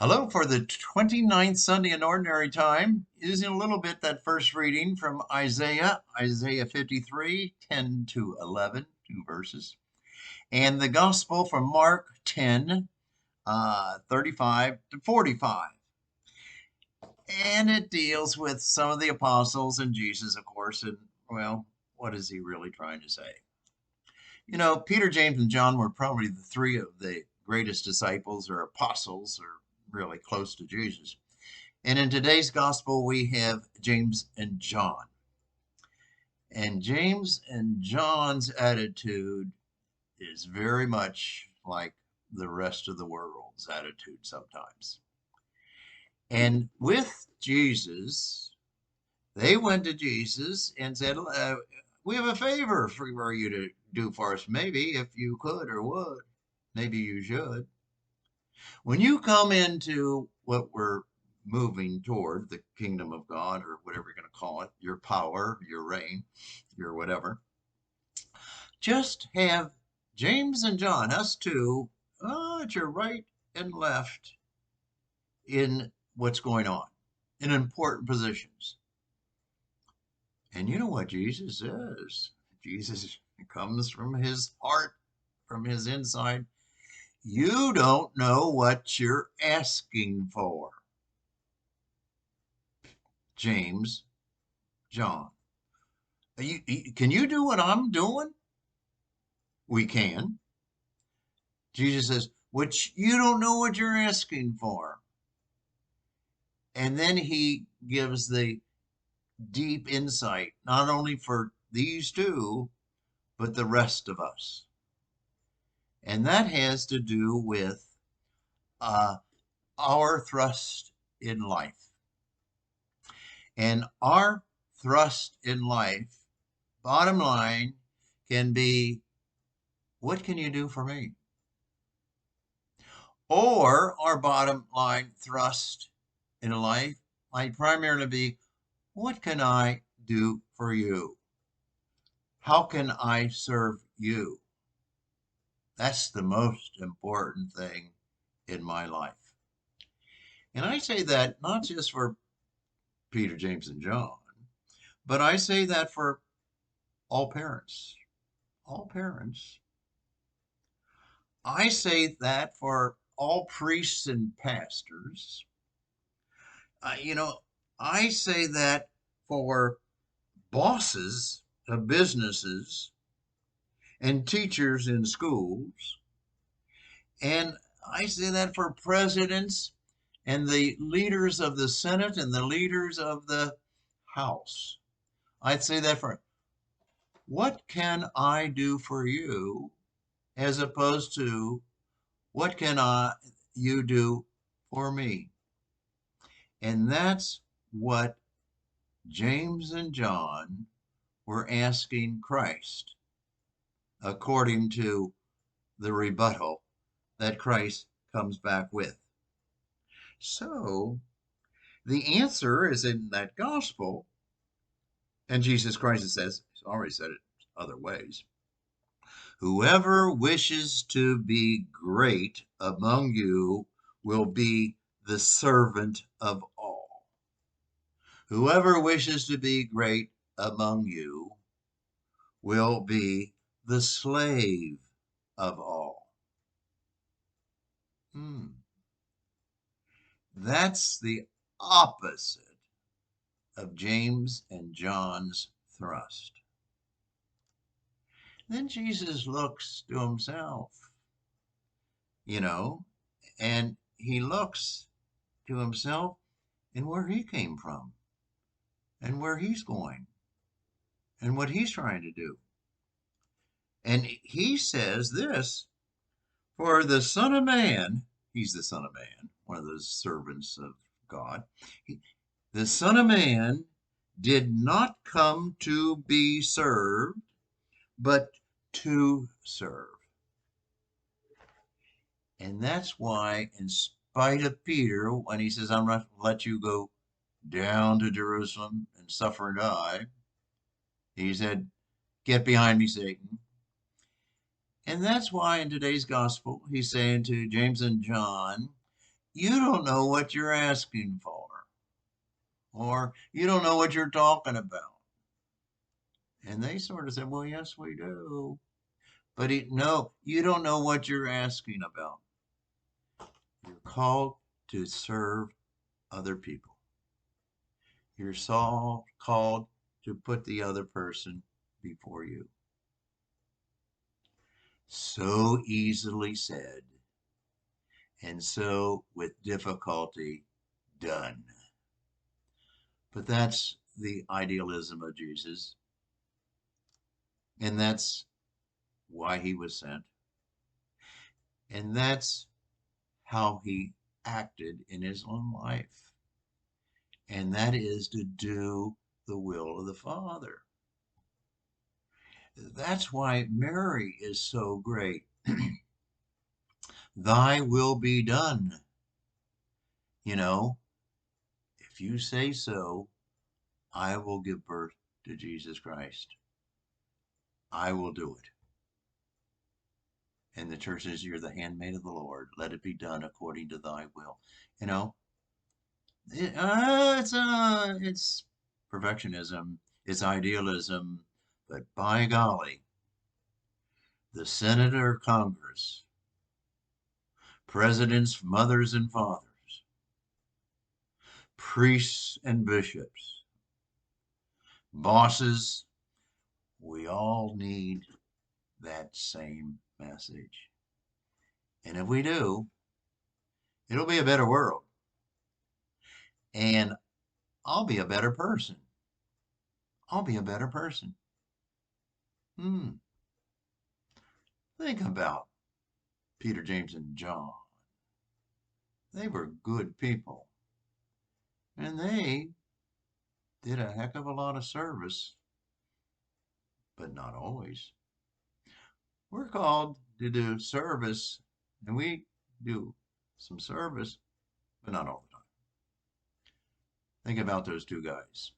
Hello for the 29th Sunday in Ordinary Time. Using a little bit that first reading from Isaiah 53, 10 to 11, two verses. And the Gospel from Mark 10, 35 to 45. And it deals with some of the apostles and Jesus, of course. And, well, what is he really trying to say? You know, Peter, James, and John were probably the three of the greatest disciples or apostles or really close to Jesus. And in today's gospel, we have James and John. And James and John's attitude is very much like the rest of the world's attitude sometimes. And with Jesus, they went to Jesus and said, we have a favor for you to do for us. Maybe if you could or would, maybe you should. When you come into what we're moving toward, the kingdom of God, or whatever you're going to call it, your power, your reign, your whatever, just have James and John, us two, at your right and left in what's going on, in important positions. And you know what Jesus says? Jesus comes from his heart, from his inside. You don't know what you're asking for. James, John. Can you do what I'm doing? We can. Jesus says, which you don't know what you're asking for. And then he gives the deep insight, not only for these two, but the rest of us. And that has to do with our thrust in life. And our thrust in life, bottom line, can be, what can you do for me? Or our bottom line thrust in life might primarily be, what can I do for you? How can I serve you? That's the most important thing in my life. And I say that not just for Peter, James, and John, but I say that for all parents. All parents. I say that for all priests and pastors. You know, I say that for bosses of businesses and teachers in schools. And I say that for presidents and the leaders of the Senate and the leaders of the House. I'd say that for what can I do for you as opposed to what can you do for me? And that's what James and John were asking Christ, according to the rebuttal that Christ comes back with. So the answer is in that gospel, and Jesus Christ says, he's already said it other ways. Whoever wishes to be great among you will be the servant of all. Whoever wishes to be great among you will be the slave of all. That's the opposite of James and John's thrust. Then Jesus looks to himself, and he looks to himself and where he came from and where he's going and what he's trying to do. And he says this, for the Son of Man, he's the Son of Man, one of those servants of God. The Son of Man did not come to be served, but to serve. And that's why, in spite of Peter, when he says, I'm not going to let you go down to Jerusalem and suffer and die, he said, get behind me, Satan. And that's why in today's gospel, he's saying to James and John, You don't know what you're asking for, or you don't know what you're talking about. And they sort of said, well, yes, we do. But no, you don't know what you're asking about. You're called to serve other people. You're called to put the other person before you. So easily said, and so with difficulty done. But that's the idealism of Jesus, and that's why he was sent, and that's how he acted in his own life, and that is to do the will of the Father. That's why Mary is so great. Thy will be done. You know, if you say so, I will give birth to Jesus Christ. I will do it. And the church says, you're the handmaid of the Lord. Let it be done according to thy will. You know, it's perfectionism, it's idealism, but by golly, the Senate or Congress, presidents, mothers and fathers, priests and bishops, bosses, we all need that same message. And if we do, it'll be a better world. And I'll be a better person. I'll be a better person. Think about Peter, James, and John. They were good people. And they did a heck of a lot of service, but not always. We're called to do service, and we do some service, but not all the time. Think about those two guys.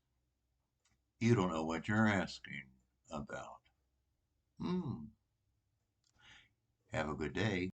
You don't know what you're asking about. Have a good day.